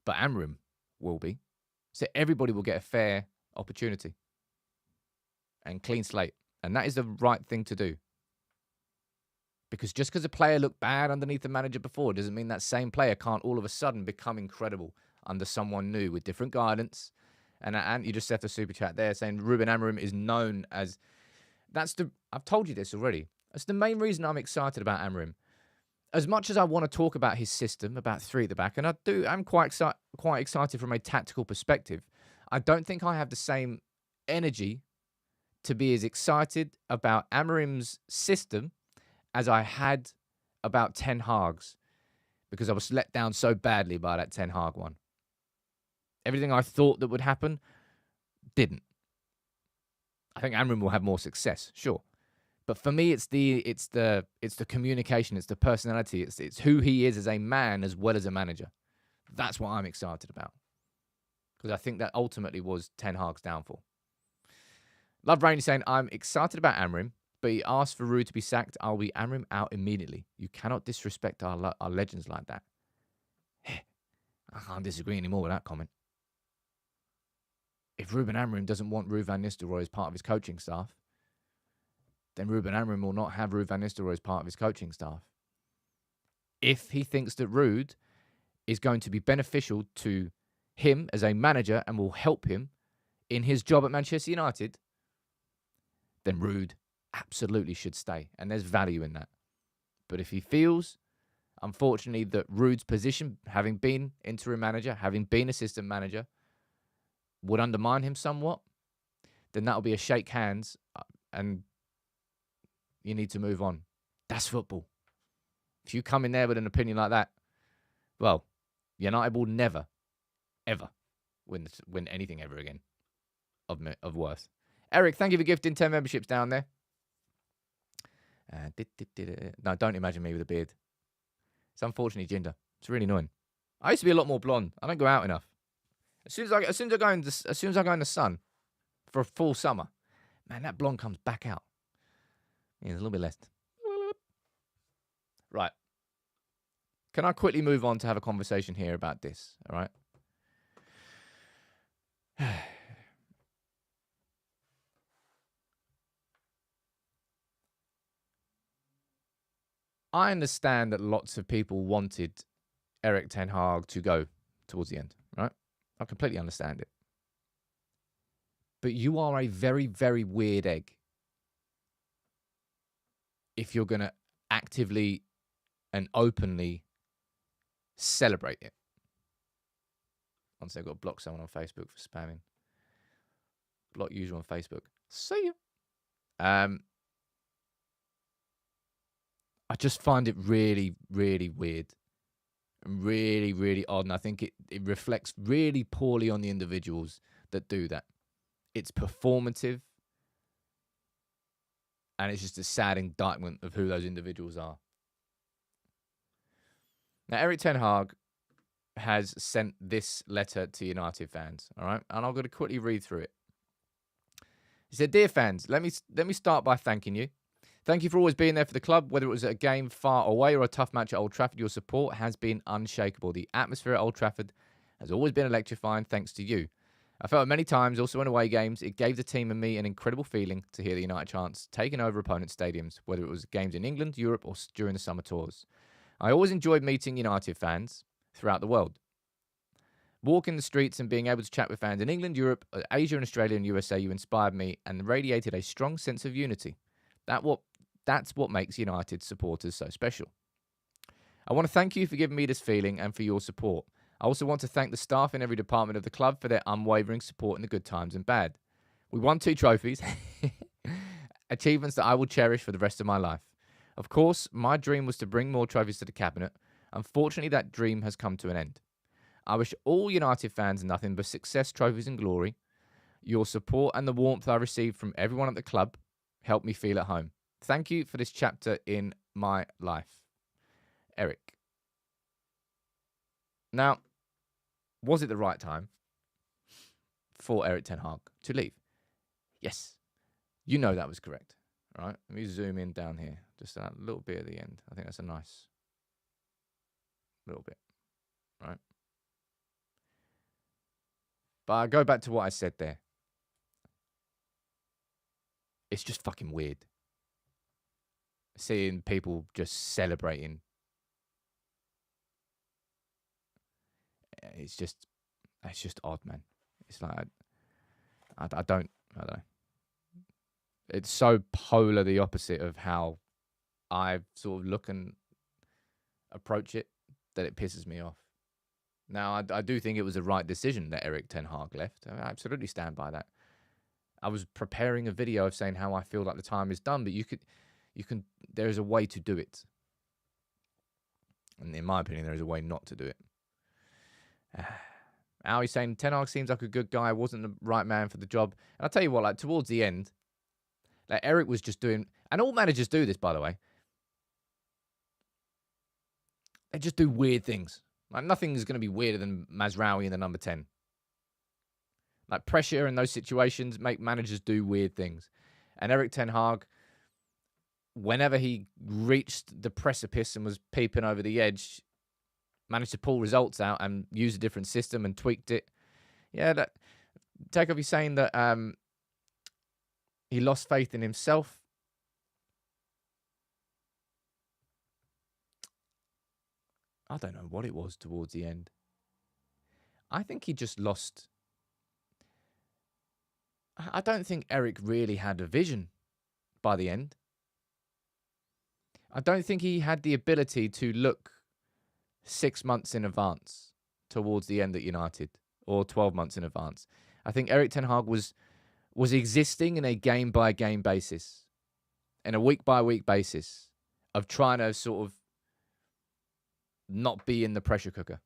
But Amorim will be. So everybody will get a fair opportunity. And clean slate. And that is the right thing to do. Because just because a player looked bad underneath the manager before doesn't mean that same player can't all of a sudden become incredible under someone new with different guidance. And you just left a super chat there saying Ruben Amorim is known as... I've told you this already. That's the main reason I'm excited about Amorim. As much as I want to talk about his system, about three at the back, and I'm quite excited from a tactical perspective, I don't think I have the same energy to be as excited about Amorim's system as I had about Ten Hag's, because I was let down so badly by that Ten Hag one. Everything I thought that would happen didn't. I think Amorim will have more success, sure. But for me, it's the communication, it's the personality, it's who he is as a man as well as a manager. That's what I'm excited about. Because I think that ultimately was Ten Hag's downfall. Love Rainey saying, I'm excited about Amorim, but he asked for Ruud to be sacked. I'll be Amorim out immediately. You cannot disrespect our legends like that. I can't disagree anymore with that comment. If Ruben Amorim doesn't want Ruud van Nistelrooy as part of his coaching staff, then Ruben Amorim will not have Ruud van Nistelrooy as part of his coaching staff. If he thinks that Ruud is going to be beneficial to him as a manager and will help him in his job at Manchester United, then Ruud absolutely should stay. And there's value in that. But if he feels, unfortunately, that Ruud's position, having been interim manager, having been assistant manager, would undermine him somewhat, then that'll be a shake hands and you need to move on. That's football. If you come in there with an opinion like that, well, United will never, ever win anything ever again of worth. Erik, thank you for gifting 10 memberships down there. No, don't imagine me with a beard. It's unfortunately ginger. It's really annoying. I used to be a lot more blonde. I don't go out enough. As soon as I go in the sun for a full summer, man, that blonde comes back out. Yeah, there's a little bit less. Right. Can I quickly move on to have a conversation here about this? All right. I understand that lots of people wanted Erik Ten Hag to go towards the end, right? I completely understand it. But you are a very, very weird egg if you're going to actively and openly celebrate it. Once I've got to block someone on Facebook for spamming. Block user on Facebook. See you. I just find it really, really weird. And really, really odd. And I think it reflects really poorly on the individuals that do that. It's performative. And it's just a sad indictment of who those individuals are. Now, Erik Ten Hag has sent this letter to United fans. All right. And I'm going to quickly read through it. He said, "Dear fans, let me start by thanking you. Thank you for always being there for the club, whether it was a game far away or a tough match at Old Trafford. Your support has been unshakable. The atmosphere at Old Trafford has always been electrifying thanks to you. I felt it many times, also in away games. It gave the team and me an incredible feeling to hear the United chants taking over opponents' stadiums, whether it was games in England, Europe, or during the summer tours. I always enjoyed meeting United fans throughout the world. Walking the streets and being able to chat with fans in England, Europe, Asia, and Australia and USA, you inspired me and radiated a strong sense of unity. That's what makes United supporters so special. I want to thank you for giving me this feeling and for your support. I also want to thank the staff in every department of the club for their unwavering support in the good times and bad. We won 2 trophies, achievements that I will cherish for the rest of my life. Of course, my dream was to bring more trophies to the cabinet. Unfortunately, that dream has come to an end. I wish all United fans nothing but success, trophies and glory. Your support and the warmth I received from everyone at the club helped me feel at home. Thank you for this chapter in my life. Erik. Now, was it the right time for Erik Ten Hag to leave? Yes. You know that was correct. All right. Let me zoom in down here. Just a little bit at the end. I think that's a nice little bit. Right. But I go back to what I said there. It's just fucking weird. Seeing people just celebrating. It's just odd, man. It's like, I don't know. It's so polar the opposite of how I sort of look and approach it that it pisses me off. Now, I do think it was the right decision that Erik Ten Hag left. I absolutely stand by that. I was preparing a video of saying how I feel like the time is done, but there is a way to do it. And in my opinion, there is a way not to do it. Ali's saying Ten Hag seems like a good guy, wasn't the right man for the job. And I'll tell you what, like towards the end, like Erik was just doing, and all managers do this, by the way. They just do weird things. Like nothing is going to be weirder than Mazraoui in the number 10. Like pressure in those situations make managers do weird things. And Erik Ten Hag, whenever he reached the precipice and was peeping over the edge, managed to pull results out and use a different system and tweaked it. Yeah, Takeoff, he's saying that he lost faith in himself. I don't know what it was towards the end. I think he just lost. I don't think Erik really had a vision by the end. I don't think he had the ability to look 6 months in advance towards the end at United, or 12 months in advance. I think Erik Ten Hag was existing in a game-by-game basis, in a week-by-week basis, of trying to sort of not be in the pressure cooker.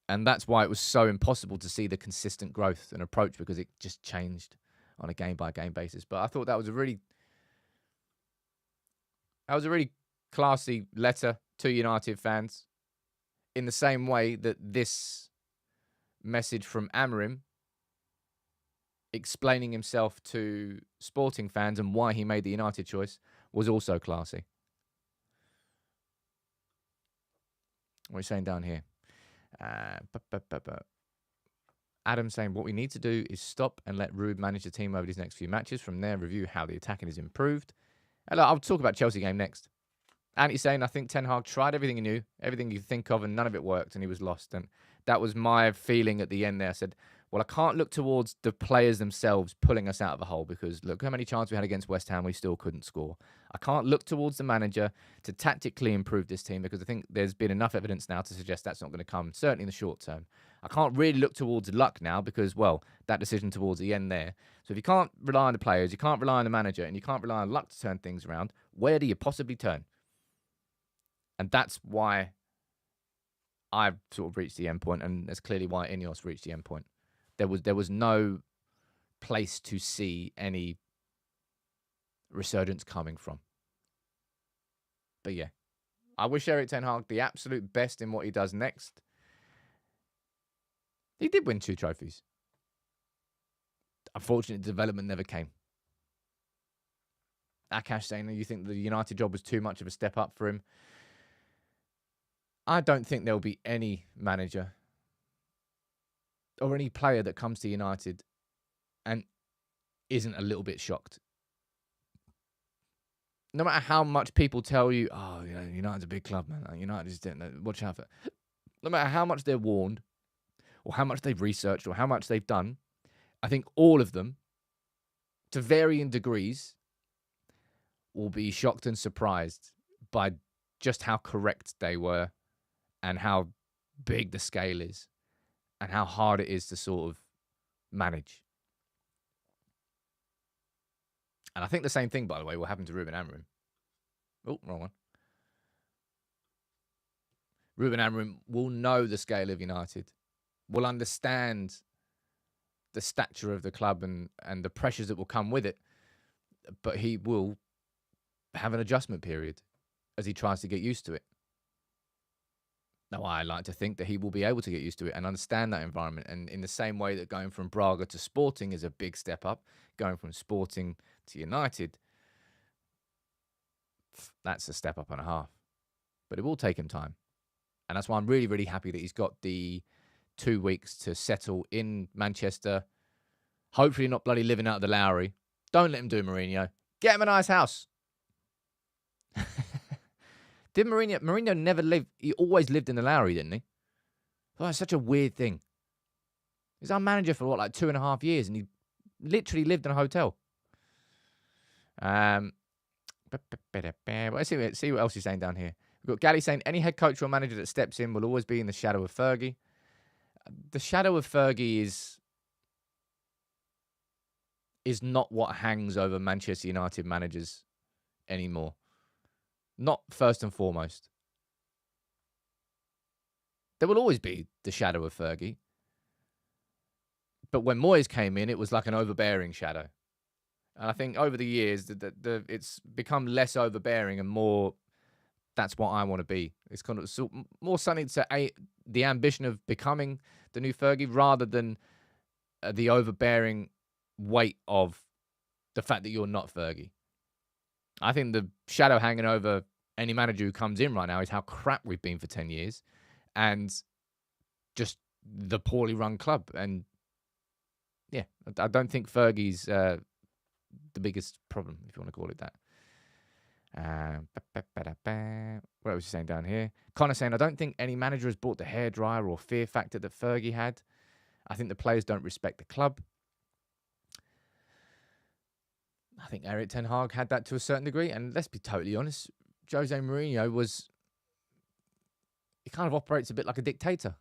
And that's why it was so impossible to see the consistent growth and approach, because it just changed on a game-by-game basis. But I thought that was a really classy letter to United fans, in the same way that this message from Amorim explaining himself to Sporting fans and why he made the United choice was also classy. What are you saying down here? Adam saying what we need to do is stop and let Ruben manage the team over these next few matches. From there, review how the attacking is improved. And I'll talk about Chelsea game next. Andy's saying, I think Ten Hag tried everything he knew, everything you think of, and none of it worked, and he was lost. And that was my feeling at the end there. I said, well, I can't look towards the players themselves pulling us out of a hole, because look how many chances we had against West Ham, we still couldn't score. I can't look towards the manager to tactically improve this team, because I think there's been enough evidence now to suggest that's not going to come, certainly in the short term. I can't really look towards luck now, because, well, that decision towards the end there. So if you can't rely on the players, you can't rely on the manager, and you can't rely on luck to turn things around, where do you possibly turn? And that's why I've sort of reached the end point, and that's clearly why Ineos reached the end point. There was no place to see any resurgence coming from. But yeah, I wish Erik Ten Hag the absolute best in what he does next. He did win 2 trophies. Unfortunately, development never came. Akash saying that you think the United job was too much of a step up for him. I don't think there'll be any manager or any player that comes to United and isn't a little bit shocked. No matter how much people tell you, oh, you know, United's a big club, man. United just didn't watch out for. No matter how much they're warned, or how much they've researched, or how much they've done, I think all of them, to varying degrees, will be shocked and surprised by just how correct they were and how big the scale is and how hard it is to sort of manage. And I think the same thing, by the way, will happen to Ruben Amorim. Oh, wrong one. Ruben Amorim will know the scale of United, will understand the stature of the club and the pressures that will come with it, but he will have an adjustment period as he tries to get used to it. Now, I like to think that he will be able to get used to it and understand that environment. And in the same way that going from Braga to Sporting is a big step up, going from Sporting to United, that's a step up and a half. But it will take him time. And that's why I'm really, really happy that he's got the 2 weeks to settle in Manchester. Hopefully not bloody living out of the Lowry. Don't let him do Mourinho. Get him a nice house. Did Mourinho never live? He always lived in the Lowry, didn't he? Oh, it's such a weird thing. He's our manager for what, like 2.5 years, and he literally lived in a hotel. Let's see what else he's saying down here. We've got Gally saying, any head coach or manager that steps in will always be in the shadow of Fergie. The shadow of Fergie is not what hangs over Manchester United managers anymore. Not first and foremost. There will always be the shadow of Fergie. But when Moyes came in, it was like an overbearing shadow. And I think over the years, it's become less overbearing and more, that's what I want to be. It's kind of more something to the ambition of becoming the new Fergie rather than the overbearing weight of the fact that you're not Fergie. I think the shadow hanging over any manager who comes in right now is how crap we've been for 10 years and just the poorly run club. And yeah, I don't think Fergie's the biggest problem, if you want to call it that. What was he saying down here? Connor saying, I don't think any manager has brought the hairdryer or fear factor that Fergie had. I think the players don't respect the club. I think Erik Ten Hag had that to a certain degree. And let's be totally honest, Jose Mourinho he kind of operates a bit like a dictator.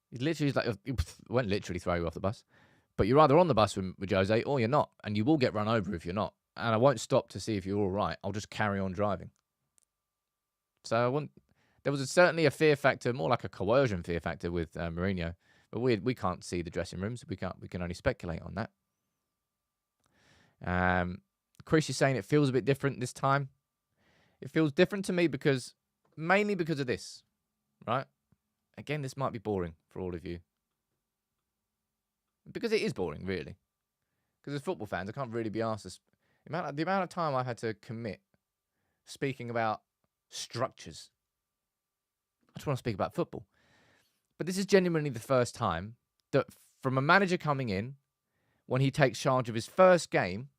He's literally he won't literally throw you off the bus. But you're either on the bus with Jose or you're not. And you will get run over if you're not. And I won't stop to see if you're all right. I'll just carry on driving. So there was certainly a fear factor, more like a coercion fear factor with Mourinho. But we can't see the dressing rooms. We can only speculate on that. Chris is saying it feels a bit different this time. It feels different to me mainly because of this, right? Again, this might be boring for all of you. Because it is boring, really. Because as football fans, I can't really be asked the amount of time I've had to commit speaking about structures. I just want to speak about football. But this is genuinely the first time that from a manager coming in, when he takes charge of his first game,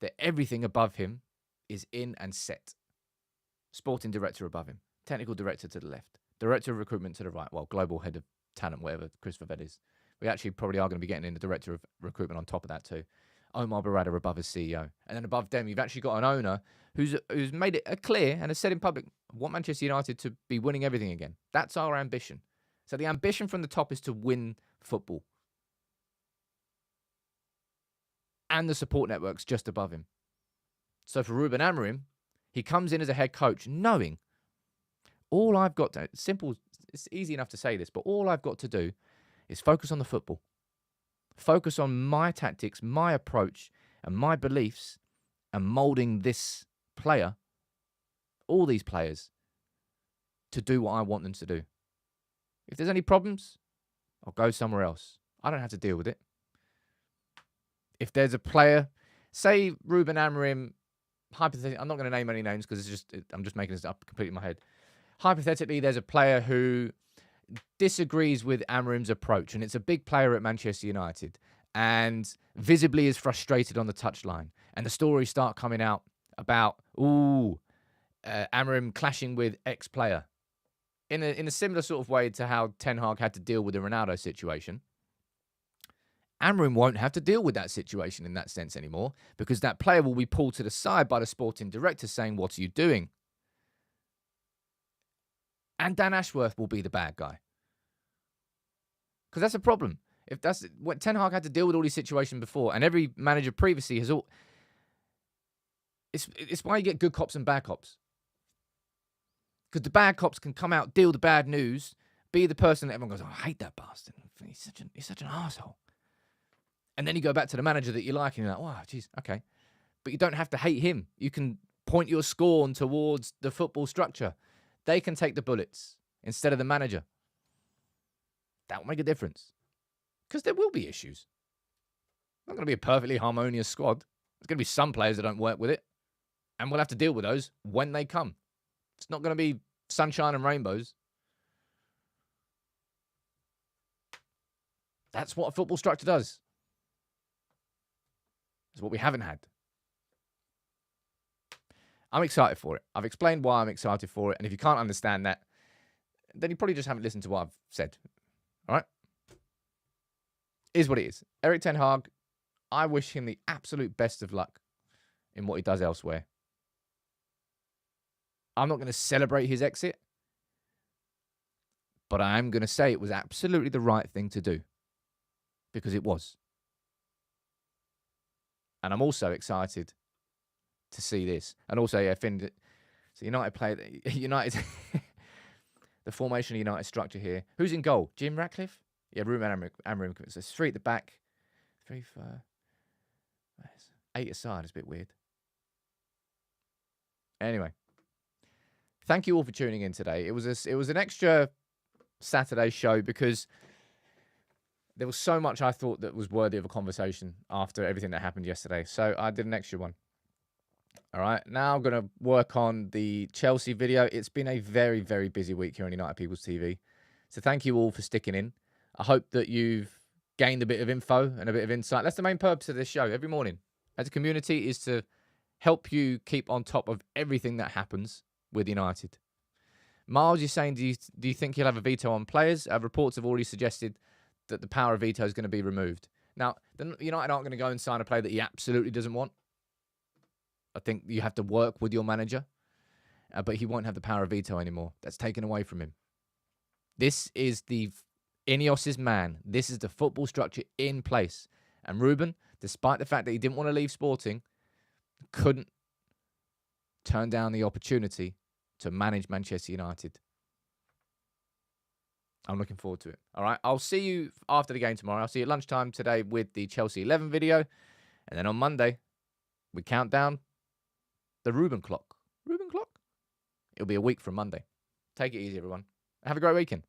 that everything above him is in and set. Sporting director above him. Technical director to the left. Director of recruitment to the right. Well, global head of talent, whatever Chris Vivett is. We actually probably are going to be getting in the director of recruitment on top of that too. Omar Barada above as CEO. And then above them, you've actually got an owner who's made it clear and has said in public, I want Manchester United to be winning everything again. That's our ambition. So the ambition from the top is to win football. And the support network's just above him. So for Ruben Amorim, he comes in as a head coach knowing all I've got to, it's easy enough to say this, but all I've got to do is focus on the football. Focus on my tactics, my approach, and my beliefs, and moulding this player, all these players, to do what I want them to do. If there's any problems, I'll go somewhere else. I don't have to deal with it. If there's a player, say Ruben Amorim, hypothetically, I'm not going to name any names because I'm just making this up completely in my head. Hypothetically, there's a player who disagrees with Amorim's approach, and it's a big player at Manchester United, and visibly is frustrated on the touchline. And the stories start coming out about, Amorim clashing with ex-player. In a similar sort of way to how Ten Hag had to deal with the Ronaldo situation. Amorim won't have to deal with that situation in that sense anymore, because that player will be pulled to the side by the sporting director saying, what are you doing? And Dan Ashworth will be the bad guy. Because that's a problem. If that's what Ten Hag had to deal with all these situations before, and every manager previously has all. It's why you get good cops and bad cops. Because the bad cops can come out, deal the bad news, be the person that everyone goes, oh, I hate that bastard. He's such an asshole. And then you go back to the manager that you like, and you're like, wow, geez, okay. But you don't have to hate him. You can point your scorn towards the football structure. They can take the bullets instead of the manager. That will make a difference. Because there will be issues. It's not going to be a perfectly harmonious squad. There's going to be some players that don't work with it. And we'll have to deal with those when they come. It's not going to be sunshine and rainbows. That's what a football structure does. It's what we haven't had. I'm excited for it. I've explained why I'm excited for it. And if you can't understand that, then you probably just haven't listened to what I've said. All right? Is what it is. Erik Ten Hag, I wish him the absolute best of luck in what he does elsewhere. I'm not going to celebrate his exit, but I am going to say it was absolutely the right thing to do, because it was. And I'm also excited to see this. And also, yeah, Finn, so United play, United, the formation of United structure here. Who's in goal? Jim Ratcliffe? Yeah, Ruben Amorim. So it's 3 at the back. 3 for 8 aside. It's a bit weird. Anyway. Thank you all for tuning in today. It was an extra Saturday show because there was so much I thought that was worthy of a conversation after everything that happened yesterday. So I did an extra one. All right. Now I'm going to work on the Chelsea video. It's been a very, very busy week here on United People's TV. So thank you all for sticking in. I hope that you've gained a bit of info and a bit of insight. That's the main purpose of this show every morning as a community, is to help you keep on top of everything that happens with United. Miles, you're saying, do you think he'll have a veto on players? Reports have already suggested that the power of veto is going to be removed. Now, United aren't going to go and sign a player that he absolutely doesn't want. I think you have to work with your manager, but he won't have the power of veto anymore. That's taken away from him. This is the Ineos's man. This is the football structure in place. And Ruben, despite the fact that he didn't want to leave Sporting, couldn't turn down the opportunity to manage Manchester United. I'm looking forward to it. All right. I'll see you after the game tomorrow. I'll see you at lunchtime today with the Chelsea 11 video. And then on Monday, we count down the Ruben clock. Ruben clock? It'll be a week from Monday. Take it easy, everyone. Have a great weekend.